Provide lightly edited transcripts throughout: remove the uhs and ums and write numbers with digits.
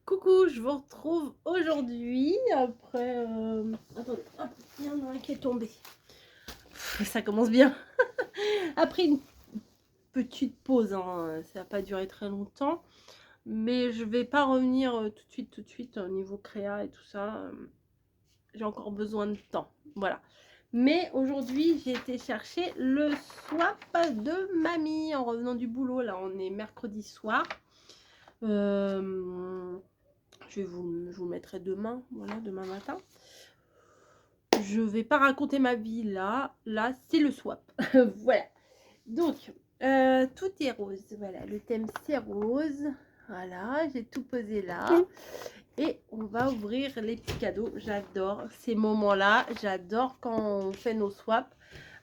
Coucou, je vous retrouve aujourd'hui après... Attendez, hop, il y en a un qui est tombé. Ça commence bien. Après une petite pause, hein, ça n'a pas duré très longtemps. Mais je vais pas revenir tout de suite au niveau créa et tout ça. J'ai encore besoin de temps. Voilà. Mais aujourd'hui, j'ai été chercher le swap de mamie en revenant du boulot. Là, on est mercredi soir. Je vous le mettrai demain, voilà, demain matin. Je vais pas raconter ma vie là. Là, c'est le swap. Voilà. Donc, tout est rose. Voilà, le thème c'est rose. Voilà, j'ai tout posé là. Et on va ouvrir les petits cadeaux. J'adore ces moments-là. J'adore quand on fait nos swaps.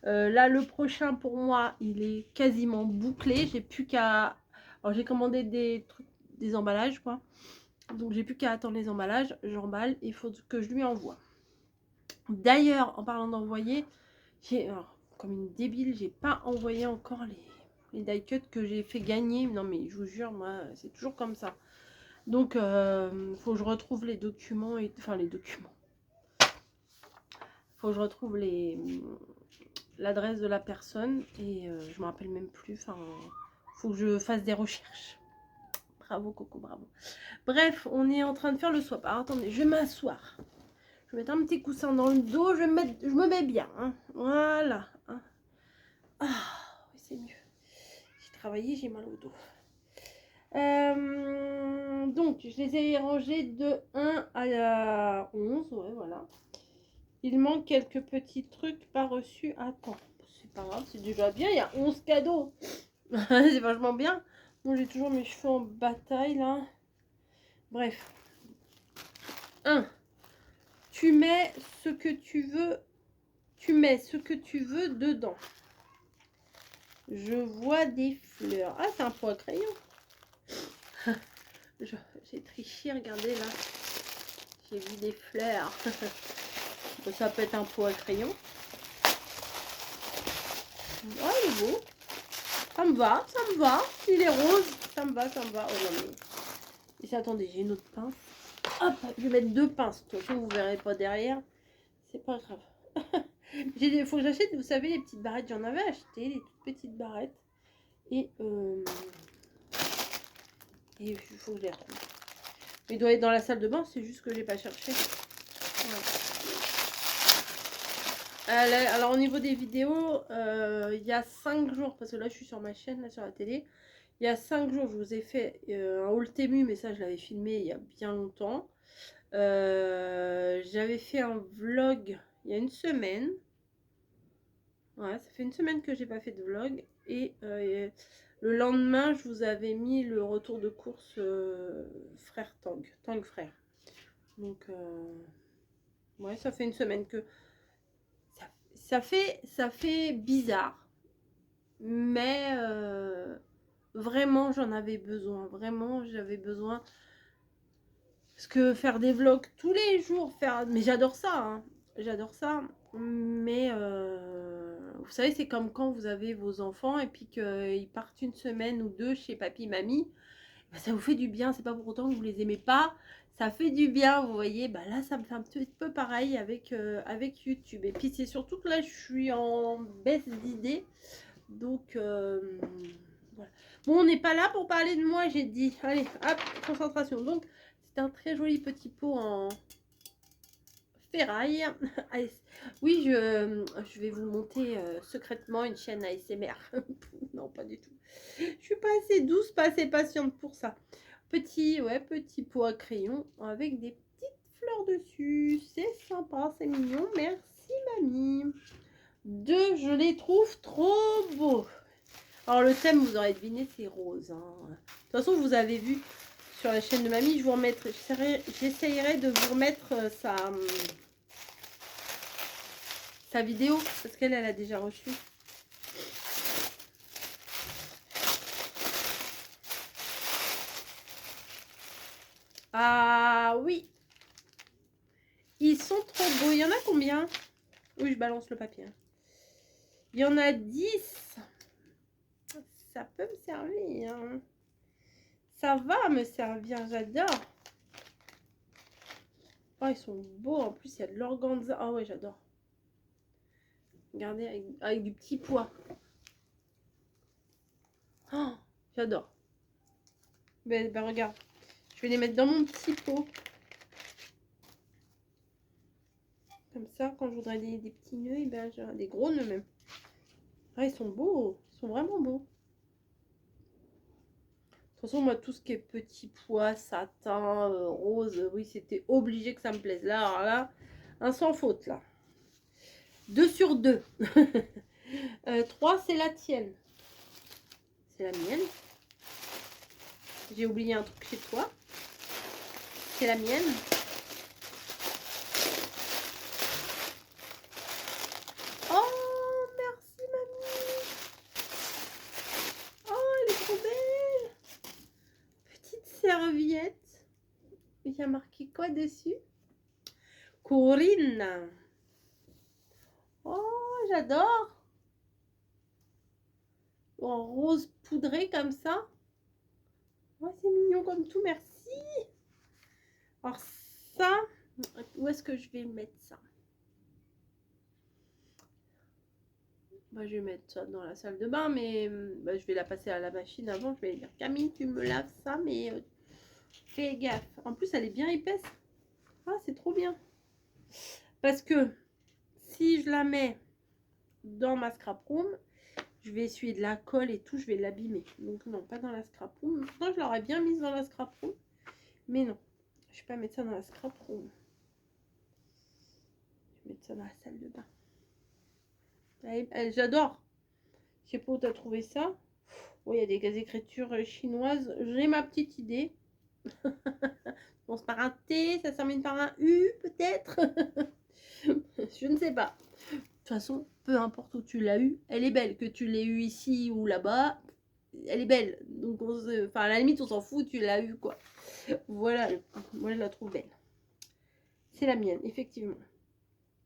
Là, le prochain pour moi, il est quasiment bouclé. J'ai plus qu'à... Alors, j'ai commandé des trucs, des emballages, quoi. Donc, j'ai plus qu'à attendre les emballages. J'emballe. Il faut que je lui envoie. D'ailleurs, en parlant d'envoyer, j'ai... comme une débile, j'ai pas envoyé encore les die cuts que j'ai fait gagner. Non, mais je vous jure, moi, c'est toujours comme ça. Donc, faut que je retrouve les documents. Enfin, les documents. Faut que je retrouve l'adresse de la personne et je me rappelle même plus. Enfin, faut que je fasse des recherches. Bravo Coco, bravo. Bref, on est en train de faire le swap. Alors attendez, je vais m'asseoir. Je vais mettre un petit coussin dans le dos. Je me mets bien. Hein. Voilà. Hein. Ah, oui, c'est mieux. J'ai travaillé, j'ai mal au dos. Donc, je les ai rangés de 1 à 11. Ouais, voilà. Il manque quelques petits trucs pas reçus à temps. C'est pas grave, c'est déjà bien. Il y a 11 cadeaux. C'est vachement bien. Bon, j'ai toujours mes cheveux en bataille là. Bref. 1. Tu mets ce que tu veux. Tu mets ce que tu veux dedans. Je vois des fleurs. Ah, c'est un pot à crayon. J'ai triché, regardez là. J'ai vu des fleurs. Ça peut être un pot à crayon. Oh, il est beau. Ça me va, ça me va. Il est rose. Ça me va, ça me va. Oh non, mais... Et attendez, j'ai une autre pince. Hop, je vais mettre deux pinces. De toute façon, vous ne verrez pas derrière. C'est pas grave. Il faut que j'achète, vous savez, les petites barrettes. J'en avais acheté, les toutes petites barrettes. Et il faut que je les retrouve. Il doit être dans la salle de bain, c'est juste que je l'ai pas cherché. Voilà. Alors au niveau des vidéos, il y a 5 jours, parce que là je suis sur ma chaîne, là sur la télé. Il y a 5 jours, je vous ai fait un haul Temu, mais ça je l'avais filmé il y a bien longtemps. J'avais fait un vlog il y a une semaine. Ouais, ça fait une semaine que j'ai pas fait de vlog. Et le lendemain, je vous avais mis le retour de course frère Tang frère. Donc, ouais, ça fait une semaine que... Ça fait bizarre. Mais vraiment, j'en avais besoin. Vraiment, j'avais besoin. Parce que faire des vlogs tous les jours, mais j'adore ça, hein. J'adore ça. Mais vous savez, c'est comme quand vous avez vos enfants et puis qu'ils partent une semaine ou deux chez papy, mamie. Bah, ça vous fait du bien. C'est pas pour autant que vous les aimez pas. Ça fait du bien, vous voyez. Bah là, ça me fait un petit peu pareil avec YouTube. Et puis c'est surtout que là, je suis en baisse d'idées. Donc, voilà. Bon, on n'est pas là pour parler de moi, j'ai dit. Allez, hop, concentration. Donc, c'est un très joli petit pot en ferraille. Allez, oui, je vais vous monter secrètement une chaîne ASMR. Non, pas du tout. Je suis pas assez douce, pas assez patiente pour ça. Petit pot à crayon avec des petites fleurs dessus. C'est sympa, c'est mignon. Merci, mamie. 2, je les trouve trop beaux. Alors le thème, vous aurez deviné, c'est rose. Hein. De toute façon, vous avez vu sur la chaîne de mamie, je vous remettrai, j'essayerai de vous remettre sa vidéo, parce qu'elle a déjà reçu. Ah oui, ils sont trop beaux. Il y en a combien? Oui, je balance le papier. Il y en a 10. Ça peut me servir. Ça va me servir, j'adore. Oh, ils sont beaux. En plus, il y a de l'organza. Ah ouais, j'adore. Regardez, avec du petit pois. Oh, j'adore. Ben, regarde. Je vais les mettre dans mon petit pot. Comme ça, quand je voudrais des petits nœuds, et ben, j'ai des gros nœuds même. Ah, ils sont beaux. Ils sont vraiment beaux. De toute façon, moi, tout ce qui est petit pois, satin, rose, oui, c'était obligé que ça me plaise. Là, alors là, un sans faute, là. 2 sur 2. 3, c'est la tienne. C'est la mienne. J'ai oublié un truc chez toi. C'est la mienne. Oh, merci, mamie. Oh, elle est trop belle. Petite serviette. Il y a marqué quoi dessus? Corinne. Oh, j'adore. En rose poudré comme ça. Oh, c'est mignon comme tout, merci. Alors ça, où est-ce que je vais mettre ça? Bah, je vais mettre ça dans la salle de bain, mais bah, je vais la passer à la machine avant. Je vais dire, Camille, tu me laves ça, mais fais gaffe. En plus, elle est bien épaisse. Ah, c'est trop bien. Parce que si je la mets dans ma scrap room, je vais essuyer de la colle et tout, je vais l'abîmer. Donc non, pas dans la scrap room. Pourtant, je l'aurais bien mise dans la scrap room. Mais non, je vais pas mettre ça dans la scrap room. Je vais mettre ça dans la salle de bain. J'adore. Je sais pas où tu as trouvé ça. Oh, il y a des écritures chinoises. J'ai ma petite idée. Bon, c'est par un T, ça se termine par un U, peut-être. Je ne sais pas. De toute façon, peu importe où tu l'as eu, elle est belle. Que tu l'aies eu ici ou là-bas, elle est belle. Donc, enfin, à la limite, on s'en fout, tu l'as eu, quoi. Voilà, moi, je la trouve belle. C'est la mienne, effectivement.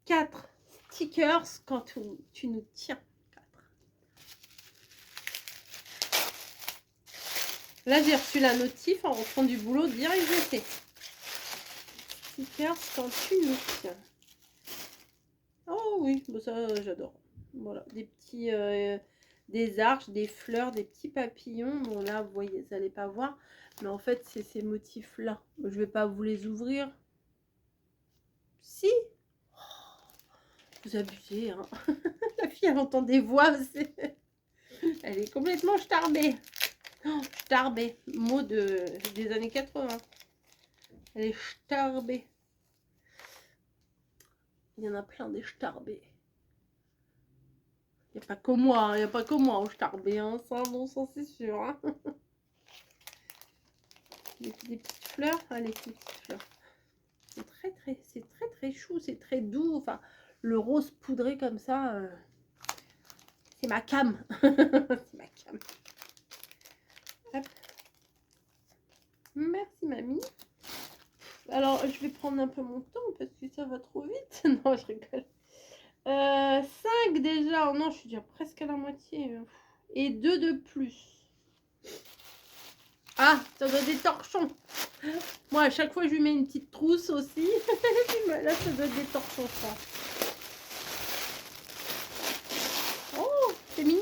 4 stickers quand tu nous tiens. 4. Là, j'ai reçu la notif en rentrant du boulot, direct, je sais. Stickers quand tu nous tiens. Oh oui, bon, ça, j'adore. Voilà, des petits... des arches, des fleurs, des petits papillons. Bon, là, vous voyez, vous n'allez pas voir. Mais en fait, c'est ces motifs-là. Je ne vais pas vous les ouvrir. Si. Vous abusez, hein. La fille, elle entend des voix. Elle est complètement starbée. Oh, starbée. Mot des années 80. Elle est starbée. Il y en a plein des starbés. Il n'y a pas que moi. Il n'y a pas que moi au starbé. Hein. Ça, bon, ça, c'est sûr. Hein. Des petites fleurs. Allez, des petites fleurs. C'est très chou. C'est très doux. Enfin, le rose poudré comme ça, c'est ma cam. C'est ma cam. Hop. Merci, mamie. Alors, je vais prendre un peu mon temps parce que ça va trop vite. Non, je rigole. 5 déjà. Oh non, je suis déjà presque à la moitié. Et 2 de plus. Ah, ça doit être des torchons. Moi, à chaque fois, je lui mets une petite trousse aussi. Là, ça doit être des torchons, ça. Oh, c'est mignon.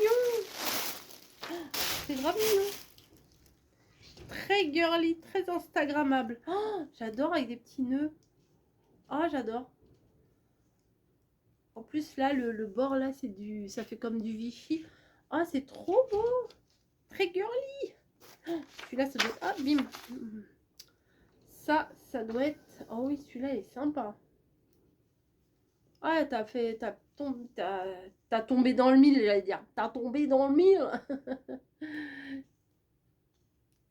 C'est grave mignon. Très girly, très instagrammable. Oh, j'adore avec des petits nœuds. Ah, oh, j'adore. En plus, là, le bord, là, c'est du... Ça fait comme du Vichy. Ah, oh, c'est trop beau. Très girly. Oh, celui-là, ça doit être... Ah, bim. Ça doit être... Oh oui, celui-là est sympa. Ah, t'as tombé dans le mille, j'allais dire. T'as tombé dans le mille.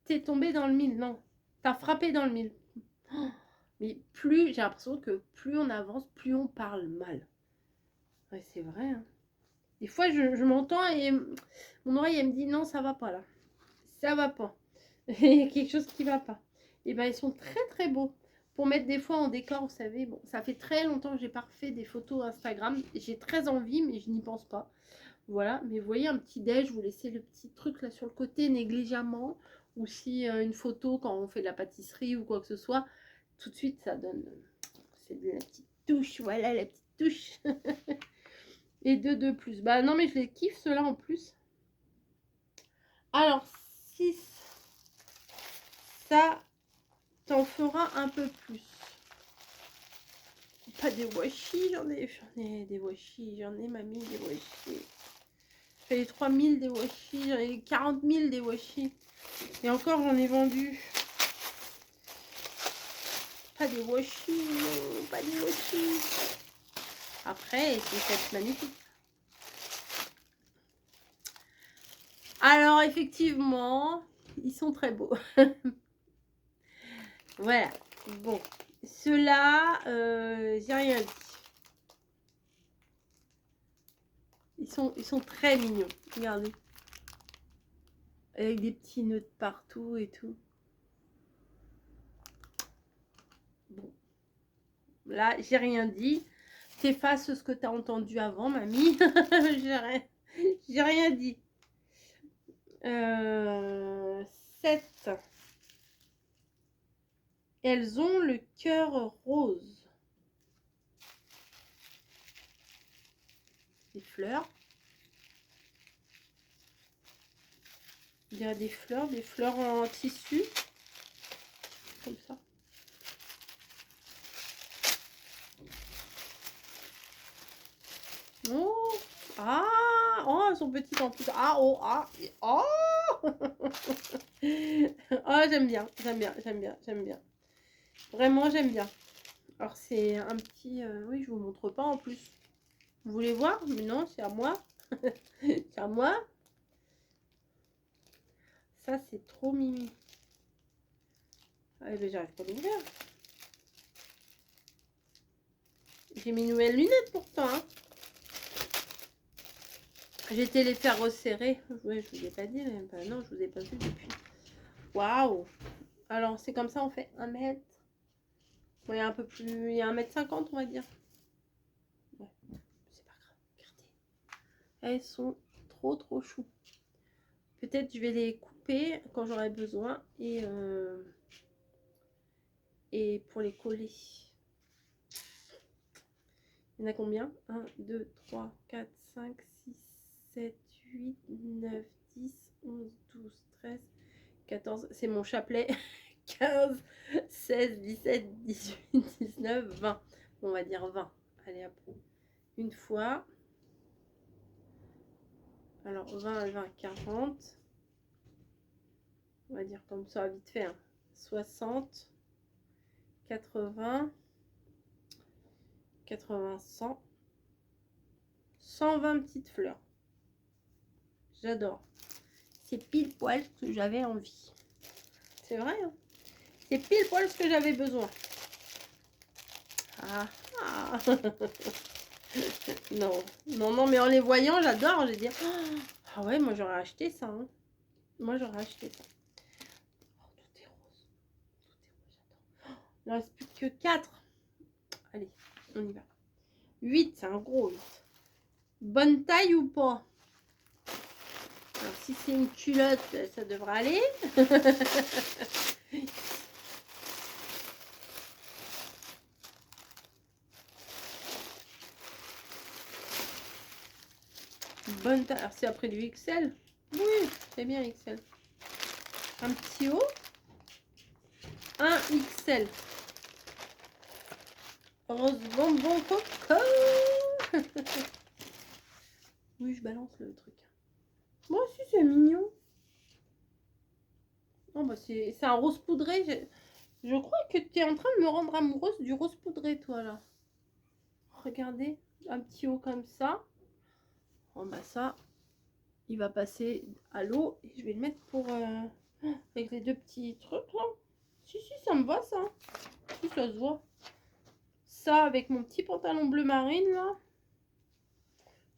T'es tombé dans le mille, non. T'as frappé dans le mille. Oh, mais plus, j'ai l'impression que plus on avance, plus on parle mal. Ouais, c'est vrai. Hein. Des fois, je m'entends et mon oreille, elle me dit non, ça va pas là. Ça va pas. Il y a quelque chose qui va pas. Et ben, ils sont très beaux. Pour mettre des fois en décor, vous savez, bon, ça fait très longtemps que j'ai pas refait des photos Instagram. J'ai très envie, mais je n'y pense pas. Voilà, mais vous voyez un petit déj, vous laissez le petit truc là sur le côté négligemment. Ou si une photo quand on fait de la pâtisserie ou quoi que ce soit, tout de suite ça donne... c'est la petite touche, voilà la petite touche. Et 2 de plus. Bah non, mais je les kiffe ceux-là en plus. Alors, 6, ça t'en fera un peu plus. Pas des washi, j'en ai des washi, j'en ai mamie des washi. J'ai les 3000 des washi, j'en ai les 40 000 des washi. Et encore, j'en ai vendu. Pas des washi, non, pas des washi. Après, c'est magnifique. Alors, effectivement, ils sont très beaux. Voilà. Bon, ceux-là, j'ai rien dit. Ils sont très mignons. Regardez. Avec des petits nœuds de partout et tout. Bon. Là, j'ai rien dit. T'effaces ce que tu as entendu avant, mamie. J'ai rien dit. 7. Elles ont le cœur rose. Des fleurs. Il y a des fleurs en tissu. Comme ça. Oh, ah, oh, elles sont petites en plus. Ah, oh, ah, oh. Oh, j'aime bien. Vraiment, j'aime bien. Alors, c'est un petit... oui, je vous montre pas en plus. Vous voulez voir? Mais non, c'est à moi. C'est à moi. Ça, c'est trop mimi. Ah, mais j'arrive pas à l'ouvrir. J'ai mes nouvelles lunettes pourtant. Hein. J'étais les faire resserrer. Ouais, je vous ai pas dit. Mais... bah, non, je vous ai pas vu depuis. Waouh! Alors, c'est comme ça, on fait 1 mètre. Ouais, un peu plus. Il y a 1,50 m, on va dire. Ouais, c'est pas grave. Regardez. Elles sont trop chou. Peut-être je vais les couper quand j'aurai besoin et pour les coller. Il y en a combien? 1, 2, 3, 4, 5, 6, 7, 8, 9, 10, 11, 12, 13, 14. C'est mon chapelet. 15, 16, 17, 18, 19, 20. On va dire 20. Allez, hop. Une fois. Alors, 20, 20, 40. On va dire comme ça, vite fait. Hein. 60, 80, 80, 100. 120 petites fleurs. J'adore. C'est pile poil ce que j'avais envie. C'est vrai, hein? C'est pile poil ce que j'avais besoin. Ah, ah. Non, non, non, mais en les voyant, j'adore. J'ai dit, ah ouais, moi j'aurais acheté ça. Hein. Moi j'aurais acheté ça. Oh, tout est rose. Tout est rose, j'adore. Il ne reste plus que 4. Allez, on y va. 8, c'est un gros 8. Bonne taille ou pas? Alors, si c'est une culotte, ça devrait aller. Bonne taille. Alors, c'est après du XL. Oui, c'est bien XL. Un petit haut. Un XL. Rose bonbon coco. Oui, je balance le truc. Moi aussi, c'est mignon. Non, bah c'est un rose poudré. Je crois que tu es en train de me rendre amoureuse du rose poudré, toi, là. Regardez, un petit haut comme ça. Bon, bah ça, il va passer à l'eau. Et je vais le mettre pour... avec les 2 petits trucs, là. Si, ça me va, ça. Si, ça se voit. Ça, avec mon petit pantalon bleu marine, là.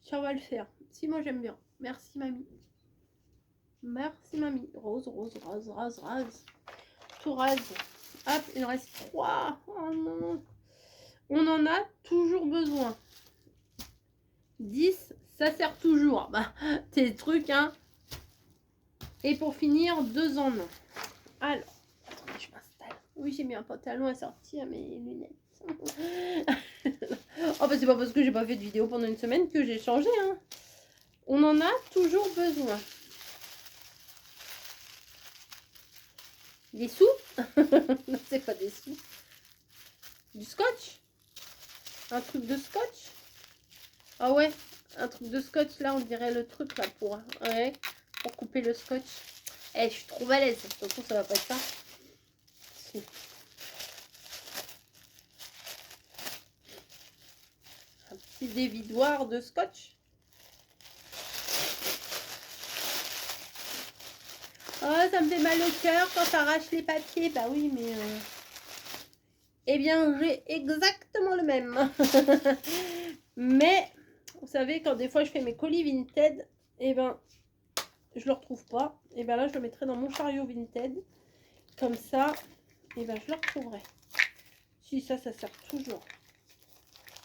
Ça va le faire. Si, moi, j'aime bien. Merci, mamie. Merci, mamie. Rose, rose, rose, rose, rose. Tout rose. Hop, il en reste 3. Oh non. On en a toujours besoin. 10, ça sert toujours. Bah, tes trucs, hein. Et pour finir, 2 en 1. Alors, attendez, je m'installe. Oui, j'ai mis un pantalon assorti à mes lunettes. Oh bah c'est pas parce que j'ai pas fait de vidéo pendant une semaine que j'ai changé, hein. On en a toujours besoin. Des sous? Non, c'est pas des sous. Du scotch? Un truc de scotch? Ah ouais, un truc de scotch, là, on dirait le truc, là, ouais, pour couper le scotch. Eh, je suis trop balèze. De toute façon, ça va pas être ça. Si. Un petit dévidoir de scotch. Oh, ça me fait mal au cœur quand ça arrache les papiers. Bah oui, mais... Eh bien, j'ai exactement le même. Mais, vous savez, quand des fois je fais mes colis Vinted, eh ben, je le retrouve pas. Et ben là, je le mettrai dans mon chariot Vinted. Comme ça, et ben, je le retrouverai. Si, ça sert toujours.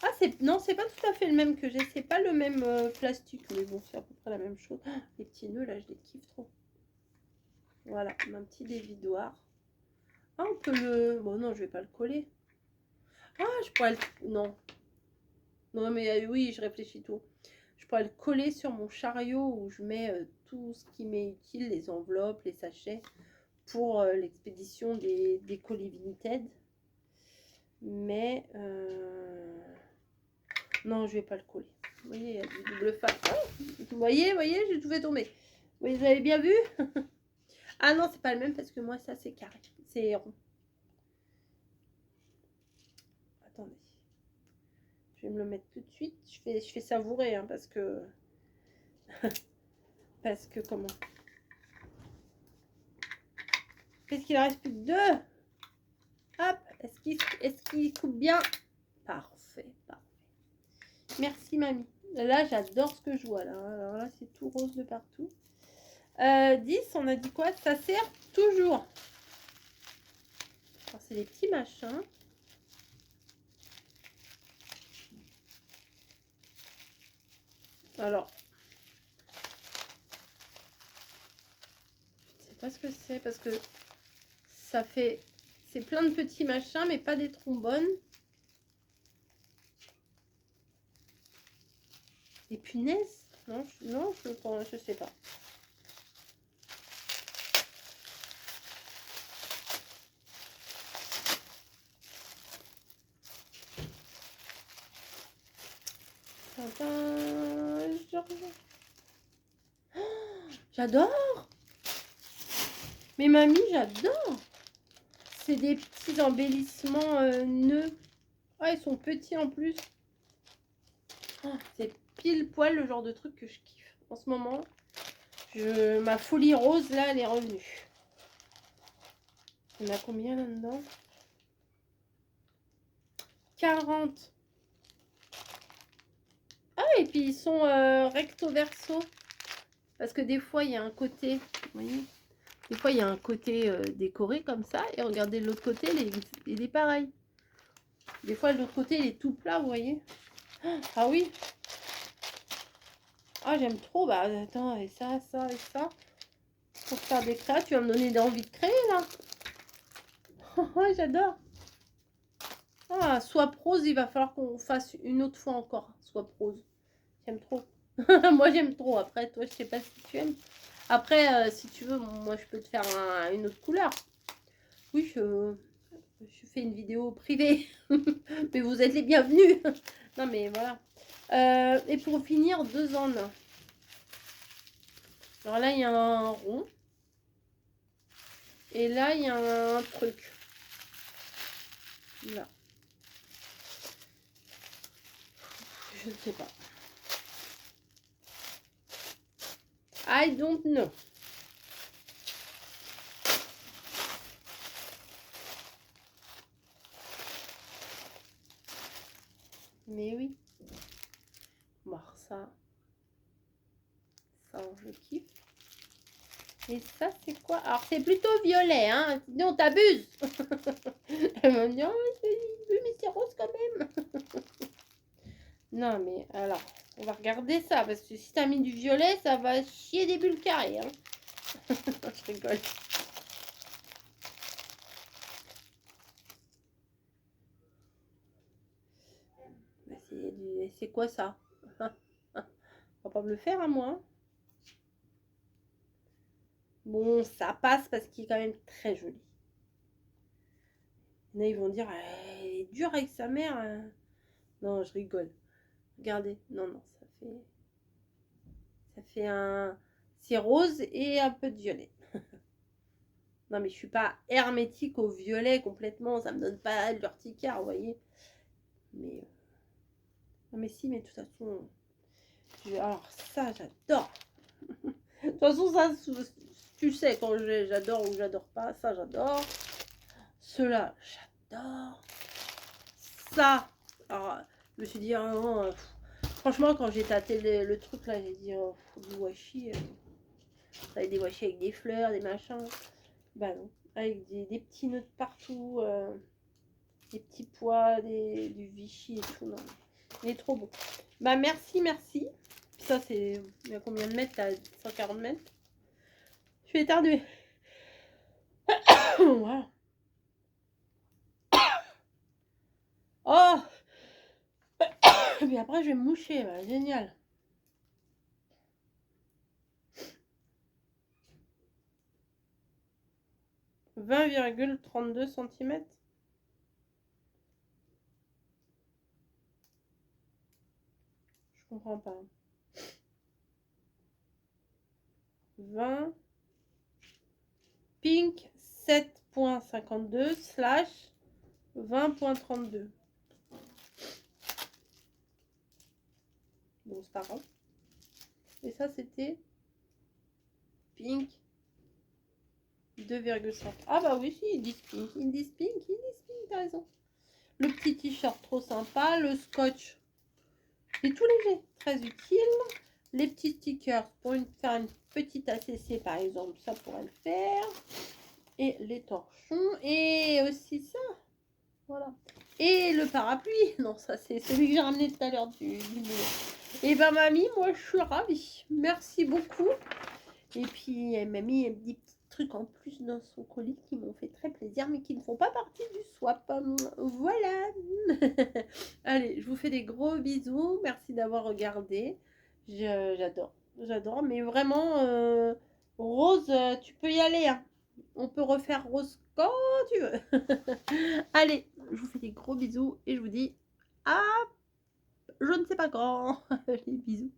Ah, non, c'est pas tout à fait le même que j'ai. C'est pas le même plastique, mais bon, c'est à peu près la même chose. Ah, les petits nœuds, là, je les kiffe trop. Voilà, un petit dévidoir. Ah, on peut le... Bon, non, je vais pas le coller. Ah, je pourrais le... Non. Non, mais oui, je réfléchis tout. Je pourrais le coller sur mon chariot où je mets tout ce qui m'est utile, les enveloppes, les sachets, pour l'expédition des colis Vinted. Mais... non, je vais pas le coller. Vous voyez, il y a du double face. Oh, vous voyez, j'ai tout fait tomber. Vous avez bien vu? Ah non, c'est pas le même parce que moi, ça, c'est carré. C'est rond. Attendez. Je vais me le mettre tout de suite. Je fais savourer, hein, parce que... parce que comment? Qu'est-ce qu'il en reste plus que deux? Hop, est-ce qu'il coupe bien? Parfait, parfait. Merci, mamie. Là, j'adore ce que je vois, là. Alors là, c'est tout rose de partout. 10, on a dit quoi? Ça sert toujours. Alors, c'est des petits machins. Alors, je ne sais pas ce que c'est parce que ça fait... C'est plein de petits machins, mais pas des trombones. Des punaises? Non, je sais pas. J'adore! Mais mamie, j'adore! C'est des petits embellissements nœuds. Ah, ils sont petits en plus. Oh, c'est pile poil le genre de truc que je kiffe. En ce moment, ma folie rose, là, elle est revenue. Il y en a combien là-dedans? 40. Ah, et puis ils sont recto verso. Parce que des fois, il y a un côté, vous voyez, des fois, il y a un côté décoré comme ça. Et regardez de l'autre côté, il est pareil. Des fois, de l'autre côté, il est tout plat, vous voyez. Ah oui. Ah, j'aime trop. Bah, attends, et ça, ça, et ça. Pour faire des créas, tu vas me donner envie de créer, là. Oh, j'adore. Ah, Swap Rose, il va falloir qu'on fasse une autre fois encore. Swap Rose. J'aime trop. Moi, j'aime trop. Après, toi, je sais pas si tu aimes. Après, si tu veux, moi, je peux te faire une autre couleur. Oui, je fais une vidéo privée. Mais vous êtes les bienvenus. Non, mais voilà. Et pour finir, 2 en 1. Alors là, il y a un rond. Et là, il y a un truc. Là. Je ne sais pas. I don't know. Mais oui. Bon, ça, je kiffe. Et ça, c'est quoi? Alors, c'est plutôt violet, hein. Sinon, t'abuses. Elle m'a dit, oh, mais c'est rose quand même. Non, mais alors, on va regarder ça. Parce que si t'as mis du violet, ça va chier des bulles carrées. Hein. Je rigole. C'est quoi ça? On va pas me le faire à moi. Hein. Bon, ça passe parce qu'il est quand même très joli. Là, ils vont dire, elle est dure avec sa mère. Hein. Non, je rigole. Regardez. Non, non, ça fait un... C'est rose et un peu de violet. Non, mais je suis pas hermétique au violet complètement. Ça me donne pas de l'urticaire, vous voyez. Mais... Non, mais si, mais de toute façon... Alors, ça, j'adore. De toute façon, ça, tu sais, quand j'adore ou j'adore pas, ça, j'adore. Ceux-là, j'adore. Ça, alors, je me suis dit, oh, non, franchement, quand j'ai tâté le truc là, j'ai dit, oh, du washi. Ça avait des washi avec des fleurs, des machins. Bah non, avec des petits nœuds de partout, des petits pois, du Vichy et tout. Non, il est trop beau. Bah merci, merci. Ça, c'est. Il y a combien de mètres là? 140 mètres. Je vais éternuer. Voilà. Oh. Et puis après, je vais me moucher. Bah, génial. « 20,32 cm. Je comprends pas. 20 pink 7,52 / 20,32. Bon, c'est pas grave. Et ça, c'était pink 2,5. Ah bah oui, si, ils disent pink. Ils disent pink, t'as raison. Le petit t-shirt trop sympa. Le scotch, c'est tout léger, très utile. Les petits stickers pour faire une petite ACC par exemple, ça pourrait le faire. Et les torchons. Et aussi ça. Voilà. Et le parapluie. Non, ça c'est celui que j'ai ramené tout à l'heure du boulot. Et ben mamie, moi je suis ravie. Merci beaucoup. Et puis elle m'a mis des petits trucs en plus dans son colis qui m'ont fait très plaisir, mais qui ne font pas partie du swap. Voilà. Allez, je vous fais des gros bisous. Merci d'avoir regardé. J'adore. J'adore. Mais vraiment, Rose, tu peux y aller. Hein. On peut refaire Rose quand tu veux. Allez, je vous fais des gros bisous et je vous dis à je ne sais pas quand. Les bisous.